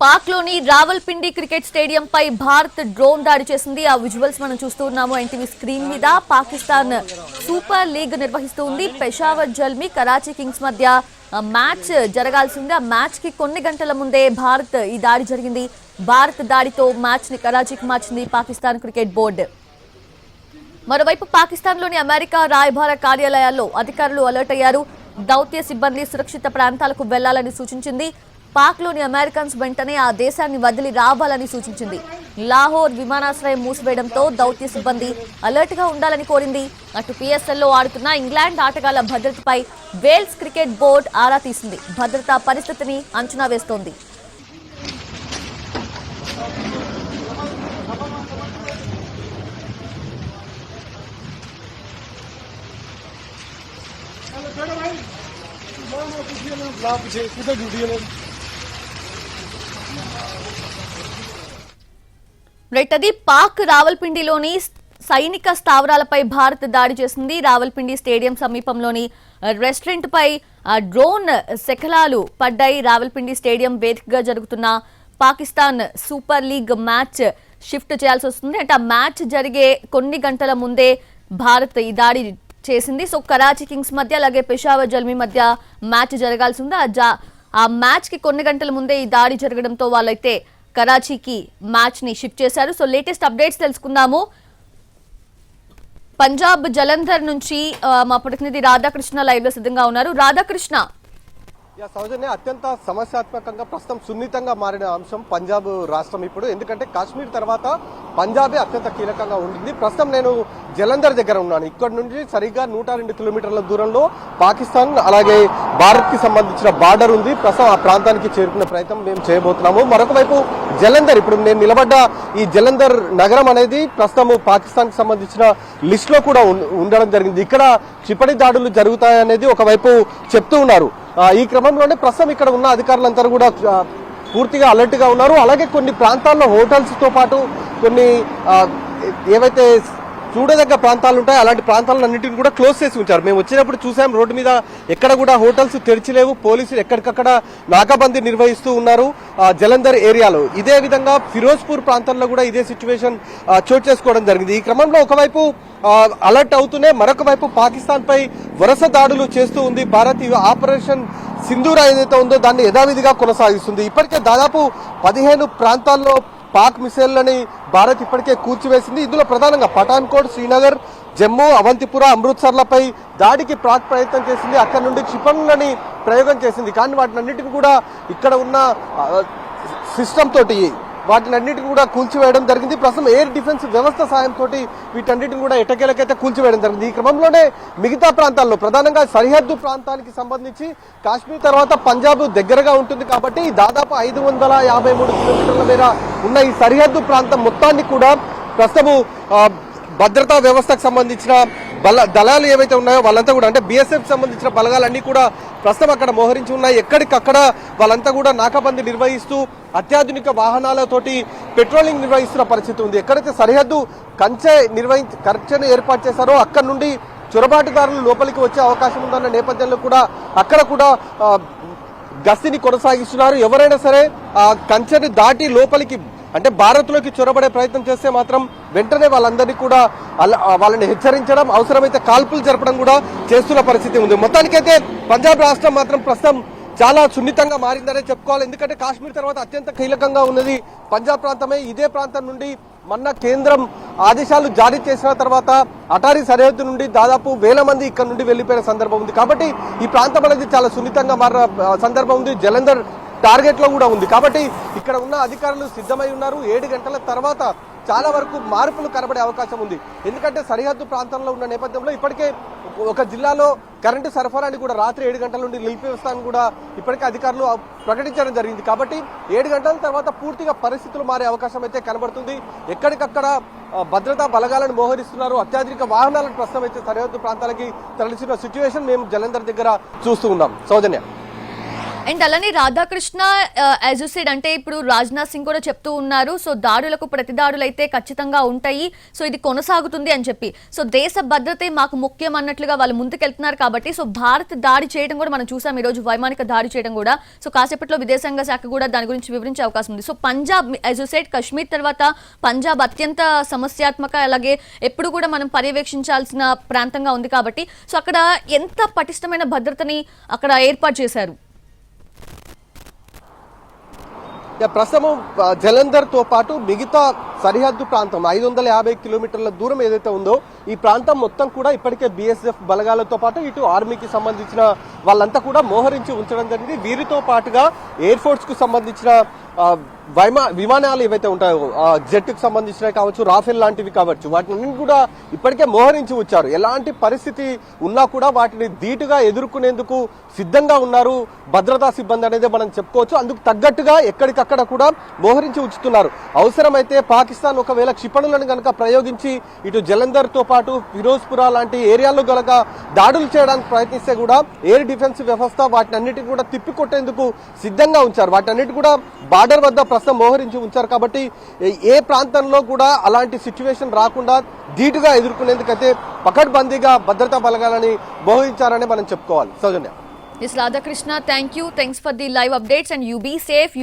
పాక్ లోని Rawalpindi cricket stadium పై Bharat drone దాడి చేసింది. ఆ విజువల్స్ మనం చూస్తూ ఉన్నాము ఎన్టీవీ స్క్రీన్ మీద. పాకిస్తాన్ సూపర్ లీగ్ నిర్వహిస్తుంది. పెషావర్ జల్మి కరాచీ కింగ్స్ మధ్య మ్యాచ్ జరగాల్సి ఉంది. ఆ మ్యాచ్ కి కొన్ని గంటల ముందే భారత్ ఈ దాడి జరిగింది. భారత్ దాడితో మ్యాచ్ ని కరాచీకి మార్చింది పాకిస్తాన్ క్రికెట్ బోర్డు. మరోవైపు పాకిస్తాన్ లోని అమెరికా రాయబార కార్యాలయాల్లో అధికారులు అలర్ట్ అయ్యారు. దౌత్య సిబ్బంది సురక్షిత ప్రాంతాలకు వెళ్లాలని సూచించింది. పాక్ లోని అమెరికన్స్ వెంటనే ఆ దేశాన్ని వదిలి రావాలని సూచించింది. లాహోర్ విమానాశ్రయం మూసివేయడంతో దౌత్య సిబ్బంది అలర్ట్ గా ఉండాలని కోరింది. అటు పిఎస్ఎల్లో ఆడుతున్న ఇంగ్లాండ్ ఆటగాళ్ల భద్రతపై వేల్స్ క్రికెట్ బోర్డు ఆరా తీసింది. భద్రతా పరిస్థితిని అంచనా వేస్తోంది. అది పాక్ రావల్పిండిలోని సైనిక స్థావరాలపై భారత్ దాడి చేసింది. రావల్పిండి స్టేడియం సమీపంలోని రెస్టారెంట్ పై డ్రోన్ శకలాలు పడ్డాయి. రావల్పిండి స్టేడియం వేదికగా జరుగుతున్న Pakistan super league match shift చేయాల్సి వస్తుంది. అంటే ఆ మ్యాచ్ జరిగే కొన్ని గంటల ముందే భారత్ ఈ దాడి చేసింది. సో కరాచీ కింగ్స్ మధ్య అలాగే పెషావర్ జల్మి మధ్య మ్యాచ్ జరగాల్సి ఉంది. ఆ మ్యాచ్ కి కొన్ని గంటల ముందే ఈ దాడి జరగడంతో వాళ్ళైతే కరాచీకి మ్యాచ్ ని షిఫ్ట్ చేశారు. సో లేటెస్ట్ అప్డేట్స్ తెలుసుకుందాము. పంజాబ్ జలంధర్ నుంచి మా ప్రతినిధి రాధాకృష్ణ లైవ్ లో సిద్ధంగా ఉన్నారు. రాధాకృష్ణ, సౌజన్య, అత్యంత సమస్యాత్మకంగా ప్రస్తుతం సున్నితంగా మారిన అంశం పంజాబ్ రాష్ట్రం ఇప్పుడు. ఎందుకంటే కాశ్మీర్ తర్వాత పంజాబే అత్యంత కీలకంగా ఉంటుంది. ప్రస్తుతం నేను జలంధర్ దగ్గర ఉన్నాను. ఇక్కడ నుంచి సరిగ్గా 102 కిలోమీటర్ల దూరంలో పాకిస్తాన్ అలాగే భారత్ కి సంబంధించిన బార్డర్ ఉంది. ప్రస్తుతం ఆ ప్రాంతానికి చేరుకునే ప్రయత్నం మేము చేయబోతున్నాము. మరొక వైపు జలంధర్, ఇప్పుడు నేను నిలబడ్డ ఈ జలంధర్ నగరం అనేది ప్రస్తుతం పాకిస్తాన్ కి సంబంధించిన లిస్ట్ లో కూడా ఉండడం జరిగింది. ఇక్కడ క్షిపణి దాడులు జరుగుతాయనేది ఒకవైపు చెప్తూ ఉన్నారు. ఈ క్రమంలోనే ప్రస్తుతం ఇక్కడ ఉన్న అధికారులందరూ కూడా పూర్తిగా అలర్ట్ గా ఉన్నారు. అలాగే కొన్ని ప్రాంతాల్లో హోటల్స్ తో పాటు కొన్ని ఏవైతే చూడదగ్గ ప్రాంతాలు ఉంటాయి అలాంటి ప్రాంతాలన్నింటిని కూడా క్లోజ్ చేసి ఉంచారు. మేము వచ్చినప్పుడు చూసాం, రోడ్డు మీద ఎక్కడ కూడా హోటల్స్ తెరిచిలేవు. పోలీసులు ఎక్కడికక్కడ నాకాబందీ నిర్వహిస్తూ ఉన్నారు జలంధర్ ఏరియాలో. ఇదే విధంగా ఫిరోజ్పూర్ ప్రాంతంలో కూడా ఇదే సిచ్యువేషన్ చోటు చేసుకోవడం జరిగింది. ఈ క్రమంలో ఒకవైపు అలర్ట్ అవుతూనే మరొక వైపు పాకిస్తాన్ పై వరుస దాడులు చేస్తూ ఉంది భారత్. ఆపరేషన్ సింధూర ఏదైతే ఉందో దాన్ని యథావిధిగా కొనసాగిస్తుంది. ఇప్పటికే దాదాపు 15 ప్రాంతాల్లో పాక్ మిసైళ్లని భారత్ ఇప్పటికే కూల్చివేసింది. ఇందులో ప్రధానంగా పఠాన్కోట్, శ్రీనగర్, జమ్మూ, అవంతిపుర, అమృత్సర్లపై దాడికి ప్రయత్నం చేసింది. అక్కడి నుండి క్షిపణులని ప్రయోగం చేసింది. కానీ వాటినన్నిటిని కూడా ఇక్కడ ఉన్న సిస్టమ్ తోటి వాటినన్నిటిని కూడా కూల్చివేయడం జరిగింది. ప్రస్తుతం ఎయిర్ డిఫెన్స్ వ్యవస్థ సాయంతో వీటన్నిటిని కూడా ఎటకేలకైతే కూల్చివేయడం జరిగింది. ఈ క్రమంలోనే మిగతా ప్రాంతాల్లో ప్రధానంగా సరిహద్దు ప్రాంతానికి సంబంధించి కాశ్మీర్ తర్వాత పంజాబ్ దగ్గరగా ఉంటుంది కాబట్టి దాదాపు 553 కిలోమీటర్ల మేర ఉన్న ఈ సరిహద్దు ప్రాంతం మొత్తాన్ని కూడా ప్రస్తుతము భద్రతా వ్యవస్థకు సంబంధించిన దళాలు ఏవైతే ఉన్నాయో వాళ్ళంతా కూడా, అంటే బీఎస్ఎఫ్ సంబంధించిన బలగాలన్నీ కూడా ప్రస్తుతం అక్కడ మోహరించి ఉన్నాయి. ఎక్కడికక్కడ వాళ్ళంతా కూడా నాకాబందీ నిర్వహిస్తూ అత్యాధునిక వాహనాలతోటి పెట్రోలింగ్ నిర్వహిస్తున్న పరిస్థితి ఉంది. ఎక్కడైతే సరిహద్దు కంచెను ఏర్పాటు చేశారో అక్కడి నుండి చొరబాటుదారులు లోపలికి వచ్చే అవకాశం ఉందన్న నేపథ్యంలో కూడా అక్కడ కూడా గస్తీని కొనసాగిస్తున్నారు. ఎవరైనా సరే ఆ కంచెని దాటి లోపలికి అంటే భారత్లోకి చొరబడే ప్రయత్నం చేస్తే మాత్రం వెంటనే వాళ్ళందరినీ కూడా వాళ్ళని హెచ్చరించడం, అవసరమైతే కాల్పులు జరపడం కూడా చేస్తున్న పరిస్థితి ఉంది. మొత్తానికైతే పంజాబ్ రాష్ట్రం మాత్రం ప్రస్తుతం చాలా సున్నితంగా మారిందనే చెప్పుకోవాలి. ఎందుకంటే కాశ్మీర్ తర్వాత అత్యంత కీలకంగా ఉన్నది పంజాబ్ ప్రాంతమే. ఇదే ప్రాంతం నుండి మొన్న కేంద్రం ఆదేశాలు జారీ చేసిన తర్వాత అటారీ సరిహద్దు నుండి దాదాపు 1000 మంది ఇక్కడ నుండి వెళ్లిపోయిన సందర్భం ఉంది. కాబట్టి ఈ ప్రాంతం అనేది చాలా సున్నితంగా మారిన సందర్భం ఉంది. జలంధర్ టార్గెట్ లో కూడా ఉంది. కాబట్టి ఇక్కడ ఉన్న అధికారులు సిద్ధమై ఉన్నారు. 7 గంటల తర్వాత చాలా వరకు మార్పులు కనబడే అవకాశం ఉంది. ఎందుకంటే సరిహద్దు ప్రాంతంలో ఉన్న నేపథ్యంలో ఇప్పటికే ఒక జిల్లాలో కరెంటు సరఫరాని కూడా రాత్రి 7 గంటల నుండి నిలిపివేస్తానని కూడా ఇప్పటికే అధికారులు ప్రకటించడం జరిగింది. కాబట్టి 7 గంటల తర్వాత పూర్తిగా పరిస్థితులు మారే అవకాశం అయితే కనబడుతుంది. ఎక్కడికక్కడ భద్రతా బలగాలను మోహరిస్తున్నారు. అత్యాధునిక వాహనాలను ప్రస్తుతం అయితే సరిహద్దు ప్రాంతాలకి తరలిసిన సిచ్యువేషన్ మేము జలంధర్ దగ్గర చూస్తూ ఉన్నాం. సౌజన్య. అండ్ అలానే రాధాకృష్ణ యాజ్ యు సెడ్ అంటే ఇప్పుడు రాజ్నాథ్ సింగ్ కూడా చెప్తూ ఉన్నారు సో దాడులకు ప్రతి దాడులు అయితే ఖచ్చితంగా ఉంటాయి సో ఇది కొనసాగుతుంది అని చెప్పి సో దేశ భద్రతే మాకు ముఖ్యం అన్నట్లుగా వాళ్ళు ముందుకెళ్తున్నారు కాబట్టి సో భారత్ దాడి చేయడం కూడా మనం చూసాం ఈ రోజు వైమానిక దాడి చేయడం కూడా సో కాసేపట్లో విదేశాంగ శాఖ కూడా దాని గురించి వివరించే అవకాశం ఉంది so Punjab as you said Kashmir తర్వాత పంజాబ్ అత్యంత సమస్యాత్మక అలాగే ఎప్పుడు కూడా మనం పర్యవేక్షించాల్సిన ప్రాంతంగా ఉంది కాబట్టి సో అక్కడ ఎంత పటిష్టమైన భద్రతని అక్కడ ఏర్పాటు చేశారు. ప్రస్తుతం జలంధర్ తో పాటు మిగతా సరిహద్దు ప్రాంతం 550 కిలోమీటర్ల దూరం ఏదైతే ఉందో ఈ ప్రాంతం మొత్తం కూడా ఇప్పటికే బిఎస్ఎఫ్ బలగాలతో పాటు ఇటు ఆర్మీకి సంబంధించిన వాళ్ళంతా కూడా మోహరించి ఉంచడం జరిగింది. వీరితో పాటుగా ఎయిర్ ఫోర్స్ కు సంబంధించిన విమానాలు ఏవైతే ఉంటాయో జెట్కి సంబంధించినవి కావచ్చు, రాఫెల్ లాంటివి కావచ్చు, వాటిని కూడా ఇప్పటికే మోహరించి వచ్చారు. ఎలాంటి పరిస్థితి ఉన్నా కూడా వాటిని ధీటుగా ఎదుర్కొనేందుకు సిద్ధంగా ఉన్నారు భద్రతా సిబ్బంది అనేది మనం చెప్పుకోవచ్చు. అందుకు తగ్గట్టుగా ఎక్కడికక్కడ కూడా మోహరించి ఉంచుతున్నారు. అవసరమైతే పాకిస్తాన్ ఒకవేళ క్షిపణులను కనుక ప్రయోగించి ఇటు జలంధర్ తో పాటు ఫిరోజ్పురా లాంటి ఏరియాల్లో కనుక దాడులు చేయడానికి ప్రయత్నిస్తే కూడా ఎయిర్ డిఫెన్స్ వ్యవస్థ వాటిని అన్నిటిని కూడా తిప్పికొట్టేందుకు సిద్ధంగా ఉంచారు. వాటన్నిటి కూడా బార్డర్ వద్ద ప్రస్తుతం మోహరించి ఉంచారు. కాబట్టి ఏ ప్రాంతంలో కూడా అలాంటి సిచ్యువేషన్ రాకుండా ధీటుగా ఎదుర్కొనేందుకైతే పకడ్బందీగా భద్రతా బలగాలని మోహరించారని మనం చెప్పుకోవాలి. సౌజన్య. Yes, Radhakrishna, thank you. Thanks for the live updates and you be safe.